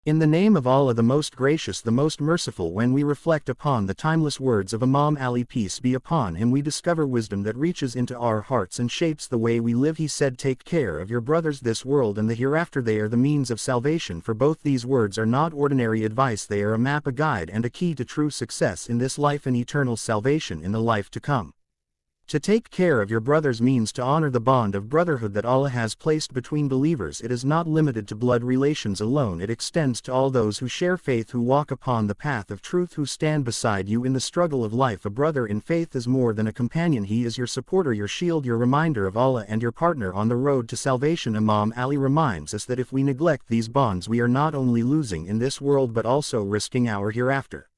In the name of Allah, the most gracious, the most merciful, when we reflect upon the timeless words of Imam Ali, peace be upon him, we discover wisdom that reaches into our hearts and shapes the way we live. He said, "Take care of your brothers, this world and the hereafter. They are the means of salvation." For both these words are not ordinary advice, they are a map, a guide, and a key to true success in this life and eternal salvation in the life to come. To take care of your brothers means to honor the bond of brotherhood that Allah has placed between believers. It is not limited to blood relations alone, it extends to all those who share faith, who walk upon the path of truth, who stand beside you in the struggle of life. A brother in faith is more than a companion, he is your supporter, your shield, your reminder of Allah, and your partner on the road to salvation. Imam Ali reminds us that if we neglect these bonds, we are not only losing in this world but also risking our hereafter.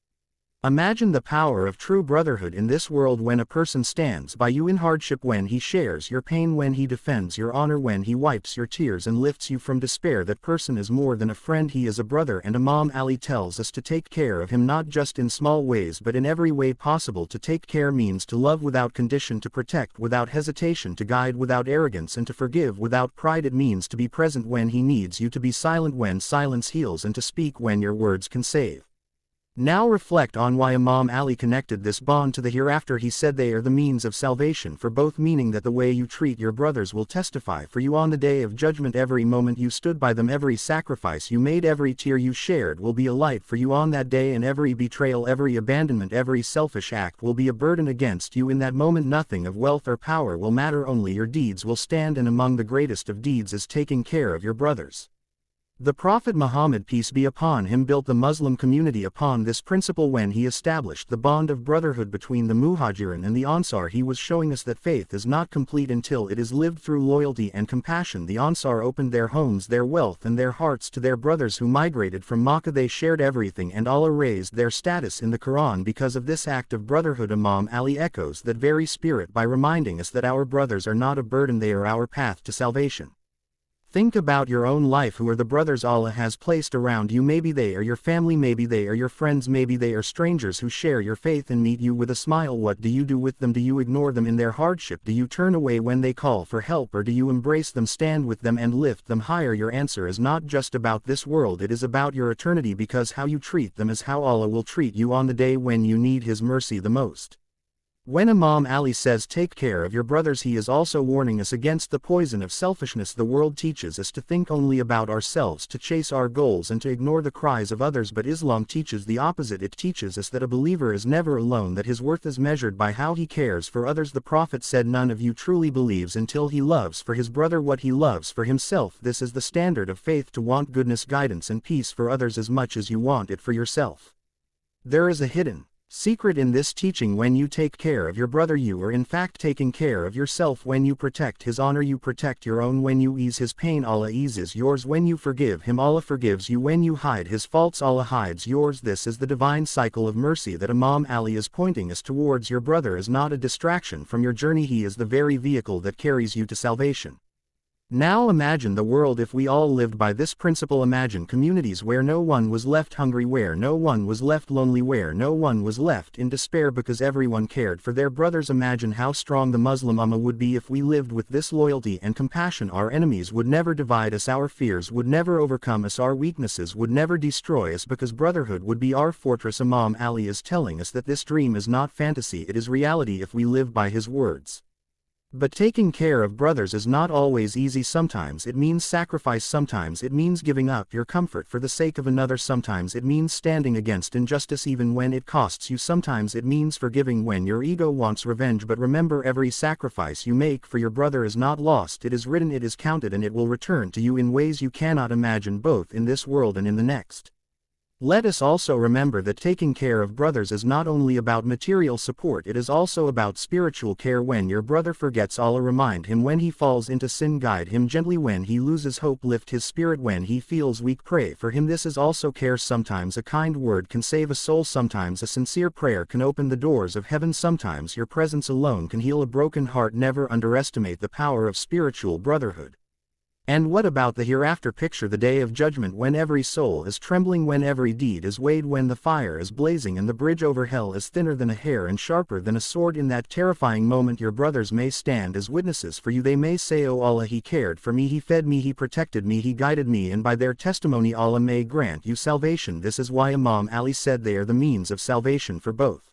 Imagine the power of true brotherhood in this world, when a person stands by you in hardship, when he shares your pain, when he defends your honor, when he wipes your tears and lifts you from despair. That person is more than a friend, he is a brother. And Imam Ali tells us to take care of him, not just in small ways but in every way possible. To take care means to love without condition, to protect without hesitation, to guide without arrogance, and to forgive without pride. It means to be present when he needs you, to be silent when silence heals, and to speak when your words can save. Now reflect on why Imam Ali connected this bond to the hereafter. He said they are the means of salvation for both, meaning that the way you treat your brothers will testify for you on the day of judgment. Every moment you stood by them, every sacrifice you made, every tear you shared will be a light for you on that day, and every betrayal, every abandonment, every selfish act will be a burden against you in that moment. Nothing of wealth or power will matter, only your deeds will stand, and among the greatest of deeds is taking care of your brothers. The Prophet Muhammad, peace be upon him, built the Muslim community upon this principle when he established the bond of brotherhood between the Muhajirin and the Ansar. He was showing us that faith is not complete until it is lived through loyalty and compassion. The Ansar opened their homes, their wealth, and their hearts to their brothers who migrated from Makkah. They shared everything, and Allah raised their status in the Quran because of this act of brotherhood. Imam Ali echoes that very spirit by reminding us that our brothers are not a burden, they are our path to salvation. Think about your own life. Who are the brothers Allah has placed around you? Maybe they are your family, maybe they are your friends, maybe they are strangers who share your faith and meet you with a smile. What do you do with them? Do you ignore them in their hardship? Do you turn away when they call for help, or do you embrace them, stand with them, and lift them higher? Your answer is not just about this world, it is about your eternity, because how you treat them is how Allah will treat you on the day when you need His mercy the most. When Imam Ali says take care of your brothers, he is also warning us against the poison of selfishness. The world teaches us to think only about ourselves, to chase our goals, and to ignore the cries of others, but Islam teaches the opposite. It teaches us that a believer is never alone, that his worth is measured by how he cares for others. The Prophet said, "None of you truly believes until he loves for his brother what he loves for himself." This is the standard of faith, to want goodness, guidance, and peace for others as much as you want it for yourself. There is a hidden secret in this teaching. When you take care of your brother, you are in fact taking care of yourself. When you protect his honor, you protect your own. When you ease his pain, Allah eases yours. When you forgive him, Allah forgives you. When you hide his faults, Allah hides yours. This is the divine cycle of mercy that Imam Ali is pointing us towards. Your brother is not a distraction from your journey, he is the very vehicle that carries you to salvation. Now imagine the world if we all lived by this principle. Imagine communities where no one was left hungry, where no one was left lonely, where no one was left in despair, because everyone cared for their brothers. Imagine how strong the Muslim Ummah would be if we lived with this loyalty and compassion. Our enemies would never divide us, our fears would never overcome us, our weaknesses would never destroy us, because brotherhood would be our fortress. Imam Ali is telling us that this dream is not fantasy, it is reality if we live by his words. But taking care of brothers is not always easy. Sometimes it means sacrifice, sometimes it means giving up your comfort for the sake of another, sometimes it means standing against injustice even when it costs you, sometimes it means forgiving when your ego wants revenge. But remember, every sacrifice you make for your brother is not lost, it is written, it is counted, and it will return to you in ways you cannot imagine, both in this world and in the next. Let us also remember that taking care of brothers is not only about material support, it is also about spiritual care. When your brother forgets Allah, remind him. When he falls into sin, guide him gently. When he loses hope, lift his spirit. When he feels weak, pray for him. This is also care. Sometimes a kind word can save a soul, sometimes a sincere prayer can open the doors of heaven, sometimes your presence alone can heal a broken heart. Never underestimate the power of spiritual brotherhood. And what about the hereafter? Picture the day of judgment, when every soul is trembling, when every deed is weighed, when the fire is blazing and the bridge over hell is thinner than a hair and sharper than a sword. In that terrifying moment your brothers may stand as witnesses for you. They may say, "Oh Allah, He cared for me, He fed me, He protected me, He guided me," and by their testimony Allah may grant you salvation. This is why Imam Ali said they are the means of salvation for both.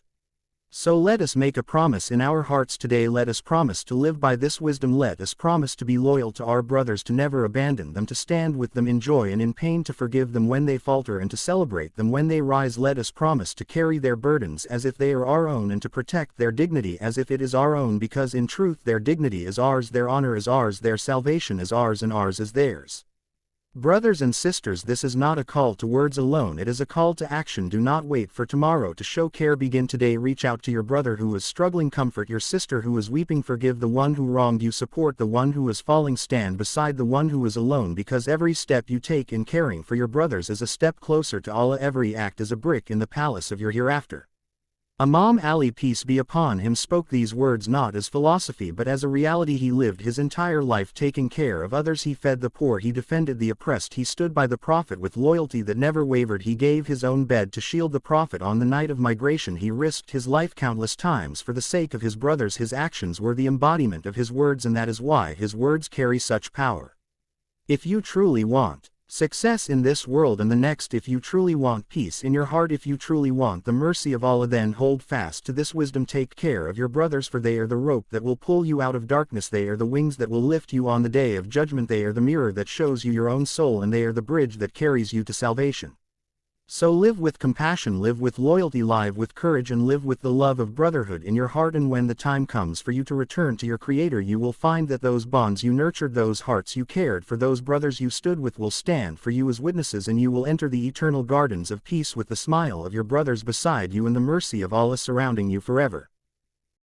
So let us make a promise in our hearts today. Let us promise to live by this wisdom. Let us promise to be loyal to our brothers, to never abandon them, to stand with them in joy and in pain, to forgive them when they falter and to celebrate them when they rise. Let us promise to carry their burdens as if they are our own and to protect their dignity as if it is our own, because in truth their dignity is ours, their honor is ours, their salvation is ours, and ours is theirs. Brothers and sisters, this is not a call to words alone, it is a call to action. Do not wait for tomorrow to show care. Begin today. Reach out to your brother who is struggling, comfort your sister who is weeping, forgive the one who wronged you, support the one who is falling, stand beside the one who is alone, because every step you take in caring for your brothers is a step closer to Allah. Every act is a brick in the palace of your hereafter. Imam Ali, peace be upon him, spoke these words not as philosophy but as a reality. He lived his entire life taking care of others. He fed the poor, he defended the oppressed, he stood by the Prophet with loyalty that never wavered. He gave his own bed to shield the Prophet on the night of migration. He risked his life countless times for the sake of his brothers. His actions were the embodiment of his words, and that is why his words carry such power. If you truly want success in this world and the next, if you truly want peace in your heart, if you truly want the mercy of Allah, then hold fast to this wisdom. Take care of your brothers, for they are the rope that will pull you out of darkness. They are the wings that will lift you on the day of judgment. They are the mirror that shows you your own soul, and they are the bridge that carries you to salvation. So live with compassion, live with loyalty, live with courage, and live with the love of brotherhood in your heart. And when the time comes for you to return to your Creator, you will find that those bonds you nurtured, those hearts you cared for, those brothers you stood with will stand for you as witnesses, and you will enter the eternal gardens of peace with the smile of your brothers beside you and the mercy of Allah surrounding you forever.